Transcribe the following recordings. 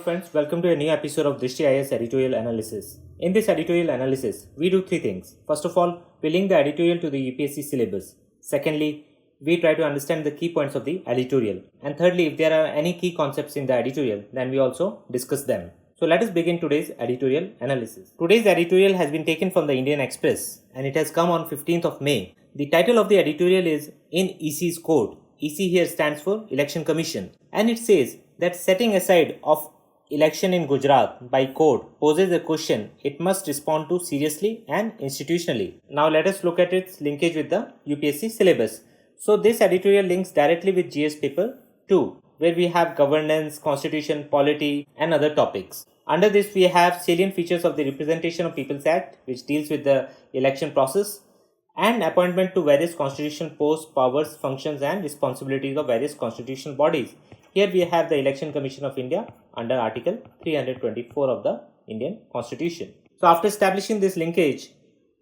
friends, welcome to a new episode of Drishti IAS Editorial Analysis. In this editorial analysis, we do three things. First of all, we link the editorial to the UPSC syllabus. Secondly, we try to understand the key points of the editorial. And thirdly, if there are any key concepts in the editorial, then we also discuss them. So let us begin today's editorial analysis. Today's editorial has been taken from the Indian Express and it has come on 15th of May. The title of the editorial is In EC's Code. EC here stands for Election Commission, and it says that setting aside of election in Gujarat by code poses a question it must respond to seriously and institutionally. Now let us look at its linkage with the UPSC syllabus. So this editorial links directly with GS paper 2, where we have governance, constitution, polity and other topics. Under this we have salient features of the Representation of People's Act, which deals with the election process, and appointment to various constitutional posts, powers, functions and responsibilities of various constitutional bodies. Here we have the Election Commission of India under Article 324 of the Indian Constitution. So after establishing this linkage,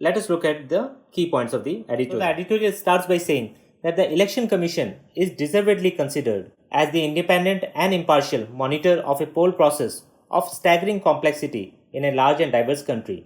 let us look at the key points of the editorial. So the editorial starts by saying that the Election Commission is deservedly considered as the independent and impartial monitor of a poll process of staggering complexity in a large and diverse country.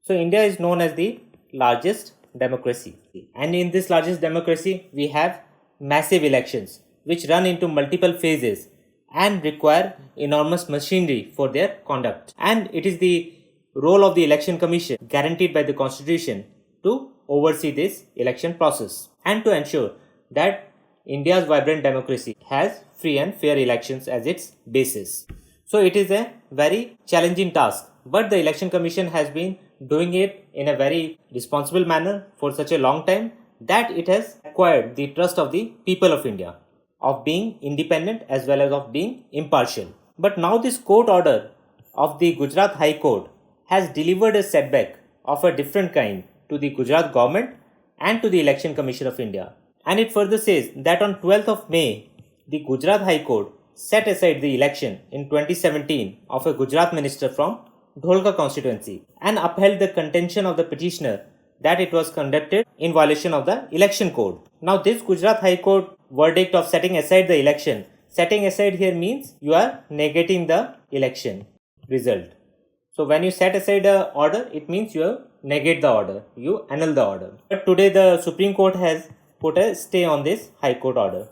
So India is known as the largest democracy, and in this largest democracy we have massive elections which run into multiple phases and require enormous machinery for their conduct, and it is the role of the Election Commission guaranteed by the Constitution to oversee this election process and to ensure that India's vibrant democracy has free and fair elections as its basis. So it is a very challenging task, but the Election Commission has been doing it in a very responsible manner for such a long time that it has acquired the trust of the people of India of being independent as well as of being impartial. But now this court order of the Gujarat High Court has delivered a setback of a different kind to the Gujarat government and to the Election Commission of India. And it further says that on 12th of May, the Gujarat High Court set aside the election in 2017 of a Gujarat minister from Dholka constituency and upheld the contention of the petitioner that it was conducted in violation of the election code. Now this Gujarat High Court verdict of setting aside the election, setting aside here means you are negating the election result. So when you set aside the order, it means you negate the order, you annul the order. But today the Supreme Court has put a stay on this High Court order.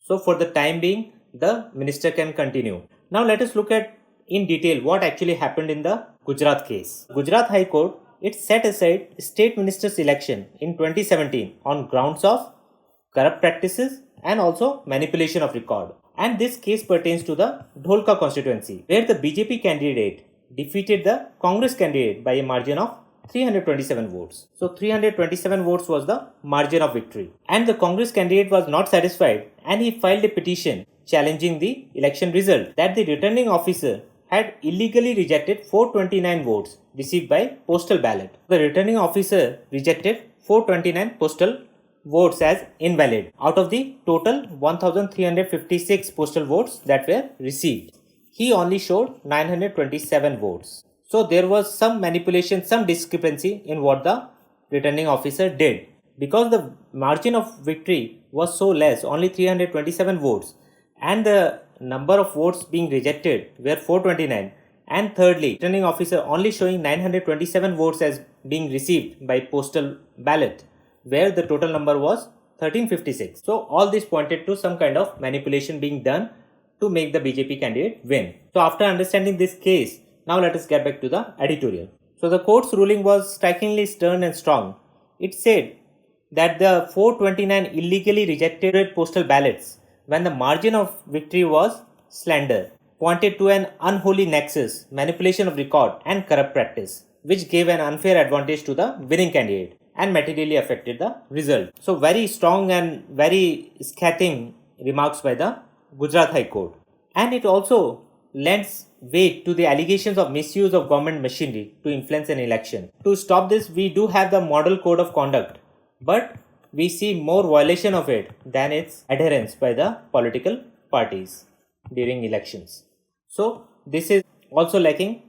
So for the time being, the minister can continue. Now let us look at in detail what actually happened in the Gujarat case. Gujarat High Court, it set aside state minister's election in 2017 on grounds of corrupt practices and also manipulation of record. And this case pertains to the Dholka constituency, where the BJP candidate defeated the Congress candidate by a margin of 327 votes. So 327 votes was the margin of victory. And the Congress candidate was not satisfied and he filed a petition challenging the election result that the returning officer had illegally rejected 429 votes received by postal ballot. The returning officer rejected 429 postal votes as invalid out of the total 1356 postal votes that were received. He only showed 927 votes. So there was some manipulation, some discrepancy in what the returning officer did. Because the margin of victory was so less, only 327 votes, and the number of votes being rejected were 429, and thirdly, returning officer only showing 927 votes as being received by postal ballot, where the total number was 1356. So all this pointed to some kind of manipulation being done to make the BJP candidate win. So after understanding this case, now let us get back to the editorial. So the court's ruling was strikingly stern and strong. It said that the 429 illegally rejected postal ballots, when the margin of victory was slender, pointed to an unholy nexus, manipulation of record and corrupt practice, which gave an unfair advantage to the winning candidate and materially affected the result. So very strong and very scathing remarks by the Gujarat High Court. And it also lends weight to the allegations of misuse of government machinery to influence an election. To stop this, we do have the Model Code of Conduct, but we see more violation of it than its adherence by the political parties during elections. So this is also lacking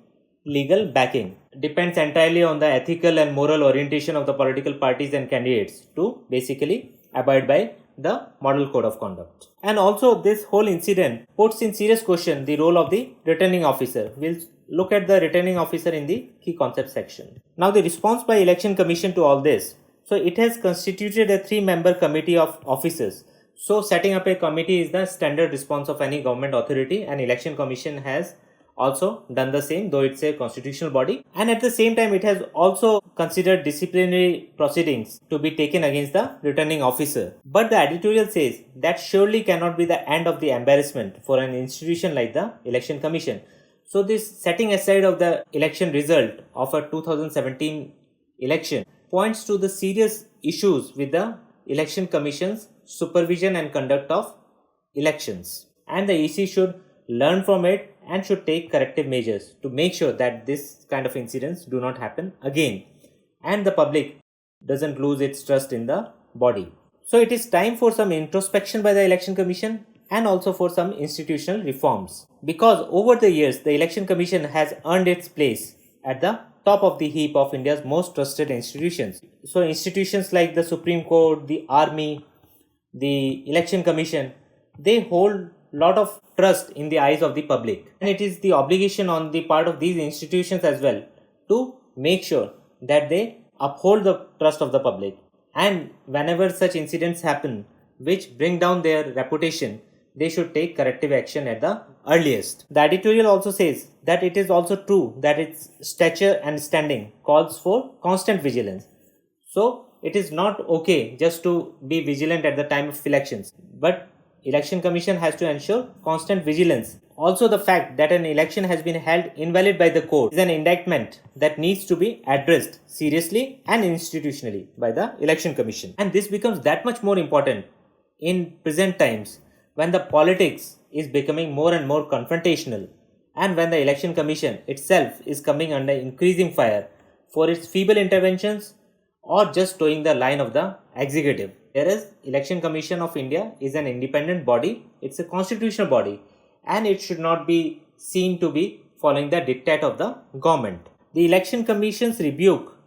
legal backing. Depends entirely on the ethical and moral orientation of the political parties and candidates to basically abide by the Model Code of Conduct. And also this whole incident puts in serious question the role of the returning officer. We'll look at the returning officer in the key concept section. Now the response by Election Commission to all this. So it has constituted a 3-member committee of officers. So setting up a committee is the standard response of any government authority, and Election Commission has also done the same, though it's a constitutional body. And at the same time, it has also considered disciplinary proceedings to be taken against the returning officer. But the editorial says that surely cannot be the end of the embarrassment for an institution like the Election Commission. So this setting aside of the election result of a 2017 election points to the serious issues with the Election Commission's supervision and conduct of elections. And the EC should learn from it and should take corrective measures to make sure that this kind of incidents do not happen again and the public doesn't lose its trust in the body. So it is time for some introspection by the Election Commission and also for some institutional reforms, because over the years the Election Commission has earned its place at the top of the heap of India's most trusted institutions. So institutions like the Supreme Court, the Army, the Election Commission, they hold lot of trust in the eyes of the public, and it is the obligation on the part of these institutions as well to make sure that they uphold the trust of the public, and whenever such incidents happen which bring down their reputation, they should take corrective action at the earliest. The editorial also says that it is also true that its stature and standing calls for constant vigilance. So it is not okay just to be vigilant at the time of elections, but Election Commission has to ensure constant vigilance. Also, the fact that an election has been held invalid by the court is an indictment that needs to be addressed seriously and institutionally by the Election Commission. And this becomes that much more important in present times when the politics is becoming more and more confrontational, and when the Election Commission itself is coming under increasing fire for its feeble interventions or just towing the line of the executive. Whereas Election Commission of India is an independent body, it's a constitutional body, and it should not be seen to be following the diktat of the government. The Election Commission's rebuke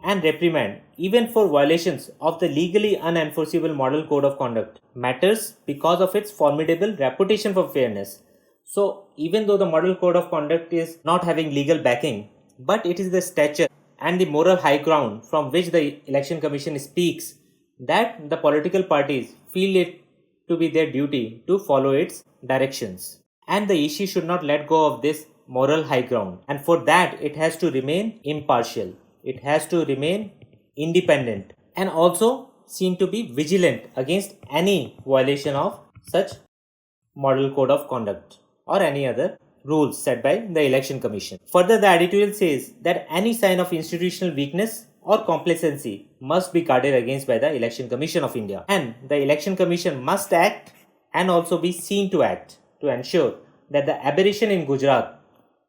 and reprimand, even for violations of the legally unenforceable Model Code of Conduct, matters because of its formidable reputation for fairness. So even though the Model Code of Conduct is not having legal backing, but it is the stature and the moral high ground from which the Election Commission speaks that the political parties feel it to be their duty to follow its directions. And the EC should not let go of this moral high ground. And for that, it has to remain impartial. It has to remain independent and also seem to be vigilant against any violation of such Model Code of Conduct or any other rules set by the Election Commission. Further, the editorial says that any sign of institutional weakness or complacency must be guarded against by the Election Commission of India, and the Election Commission must act and also be seen to act to ensure that the aberration in Gujarat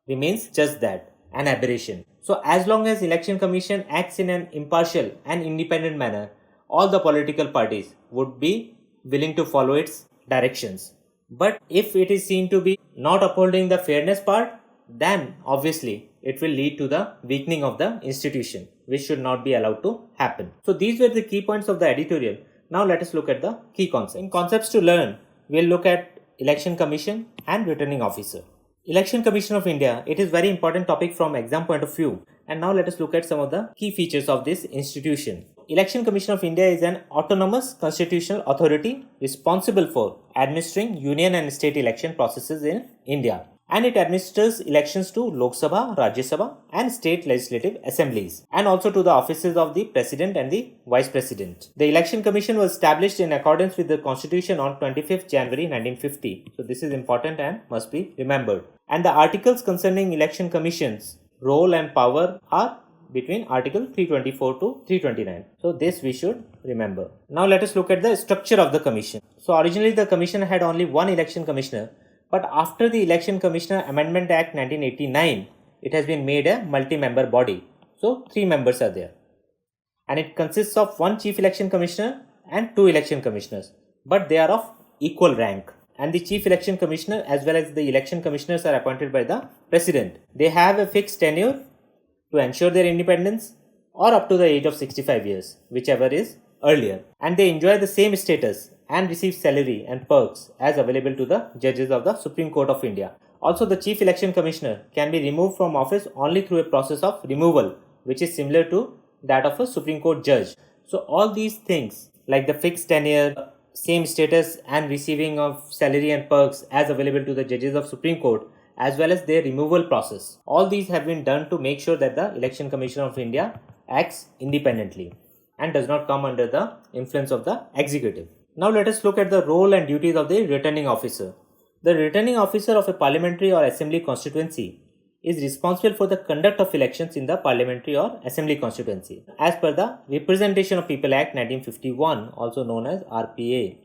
remains just that, an aberration. So as long as Election Commission acts in an impartial and independent manner, all the political parties would be willing to follow its directions. But if it is seen to be not upholding the fairness part, then obviously it will lead to the weakening of the institution, which should not be allowed to happen. So these were the key points of the editorial. Now let us look at the key concepts. In concepts to learn, we'll look at Election Commission and Returning Officer. Election Commission of India, it is very important topic from exam point of view. And now let us look at some of the key features of this institution. Election Commission of India is an autonomous constitutional authority responsible for administering union and state election processes in India. And it administers elections to Lok Sabha, Rajya Sabha and state legislative assemblies, and also to the offices of the President and the Vice President. The Election Commission was established in accordance with the Constitution on 25th January 1950. So this is important and must be remembered. And the articles concerning Election Commission's role and power are between Article 324 to 329. So this we should remember. Now let us look at the structure of the Commission. So originally the Commission had only one Election Commissioner, but after the Election Commissioner Amendment Act 1989, it has been made a multi-member body. So 3 members are there. And it consists of 1 Chief Election Commissioner and 2 Election Commissioners, but they are of equal rank. And the Chief Election Commissioner as well as the Election Commissioners are appointed by the President. They have a fixed tenure to ensure their independence or up to the age of 65 years, whichever is earlier. And they enjoy the same status and receive salary and perks as available to the judges of the Supreme Court of India. Also, the Chief Election Commissioner can be removed from office only through a process of removal, which is similar to that of a Supreme Court judge. So, all these things like the fixed tenure, same status and receiving of salary and perks as available to the judges of Supreme Court, as well as their removal process, all these have been done to make sure that the Election Commission of India acts independently and does not come under the influence of the executive. Now let us look at the role and duties of the returning officer. The returning officer of a parliamentary or assembly constituency is responsible for the conduct of elections in the parliamentary or assembly constituency as per the Representation of People Act 1951, also known as RPA.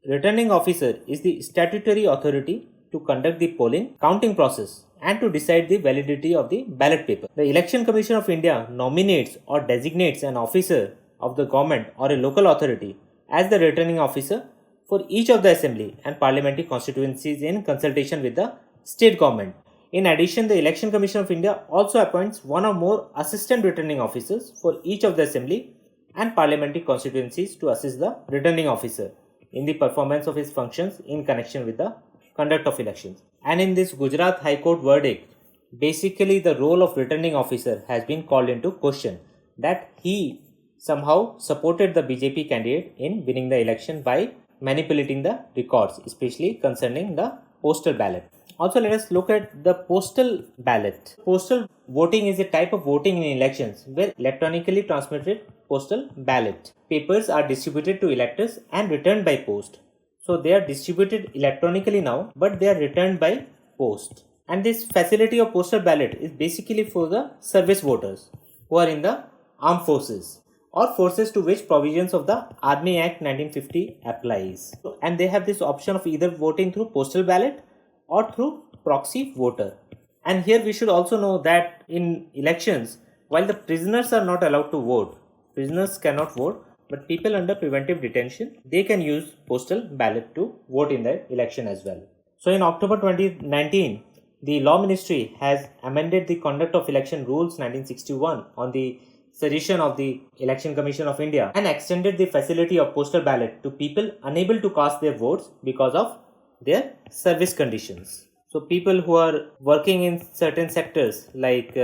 Returning officer is the statutory authority to conduct the polling, counting process and to decide the validity of the ballot paper. The Election Commission of India nominates or designates an officer of the government or a local authority as the returning officer for each of the assembly and parliamentary constituencies in consultation with the state government. In addition, the Election Commission of India also appoints one or more assistant returning officers for each of the assembly and parliamentary constituencies to assist the returning officer in the performance of his functions in connection with the conduct of elections. And in this Gujarat High Court verdict, basically the role of returning officer has been called into question, that he somehow supported the BJP candidate in winning the election by manipulating the records, especially concerning the postal ballot. Also, let us look at the postal ballot. Postal voting is a type of voting in elections where electronically transmitted postal ballot papers are distributed to electors and returned by post. So they are distributed electronically now, but they are returned by post. And this facility of postal ballot is basically for the service voters who are in the armed forces or forces to which provisions of the Army Act 1950 applies. And they have this option of either voting through postal ballot or through proxy voter. And here we should also know that in elections, while the prisoners are not allowed to vote, prisoners cannot vote, but people under preventive detention, they can use postal ballot to vote in the election as well. So in October 2019, the Law Ministry has amended the Conduct of Election Rules 1961 on the suggestion of the Election Commission of India and extended the facility of postal ballot to people unable to cast their votes because of their service conditions. So people who are working in certain sectors like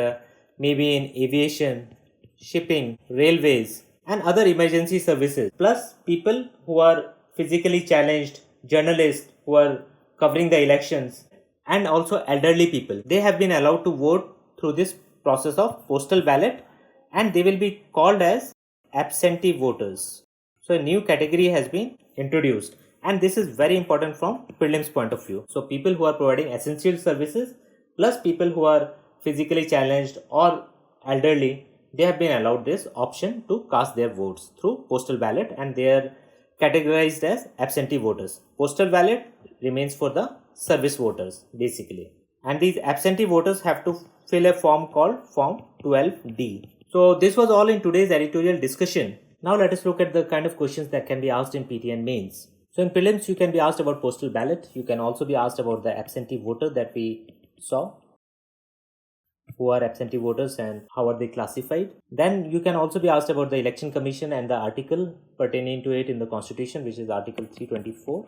maybe in aviation, shipping, railways and other emergency services, plus people who are physically challenged, journalists who are covering the elections and also elderly people, they have been allowed to vote through this process of postal ballot and they will be called as absentee voters. So a new category has been introduced. And this is very important from prelims point of view. So people who are providing essential services plus people who are physically challenged or elderly, they have been allowed this option to cast their votes through postal ballot and they are categorized as absentee voters. Postal ballot remains for the service voters basically. And these absentee voters have to fill a form called Form 12D. So this was all in today's editorial discussion. Now let us look at the kind of questions that can be asked in PT and mains. So in prelims, you can be asked about postal ballot. You can also be asked about the absentee voter that we saw. Who are absentee voters and how are they classified? Then you can also be asked about the Election Commission and the article pertaining to it in the Constitution, which is Article 324.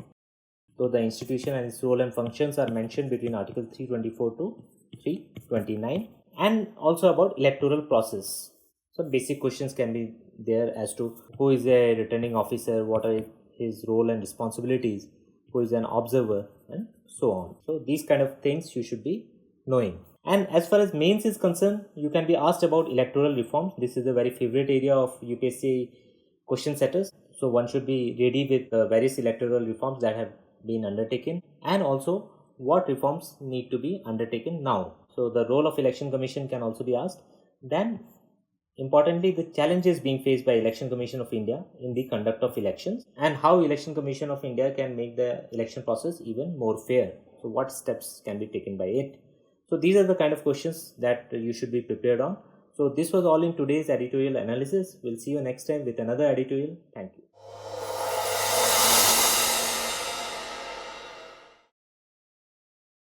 So the institution and its role and functions are mentioned between Article 324 to 329. And also about electoral process. So basic questions can be there as to who is a returning officer, what are his role and responsibilities, who is an observer and so on. So these kind of things you should be knowing. And as far as mains is concerned, you can be asked about electoral reforms. This is a very favorite area of UPSC question setters. So one should be ready with various electoral reforms that have been undertaken and also what reforms need to be undertaken now. So the role of Election Commission can also be asked. Then importantly, the challenges being faced by Election Commission of India in the conduct of elections and how Election Commission of India can make the election process even more fair. So what steps can be taken by it? So these are the kind of questions that you should be prepared on. So this was all in today's editorial analysis. We'll see you next time with another editorial. Thank you.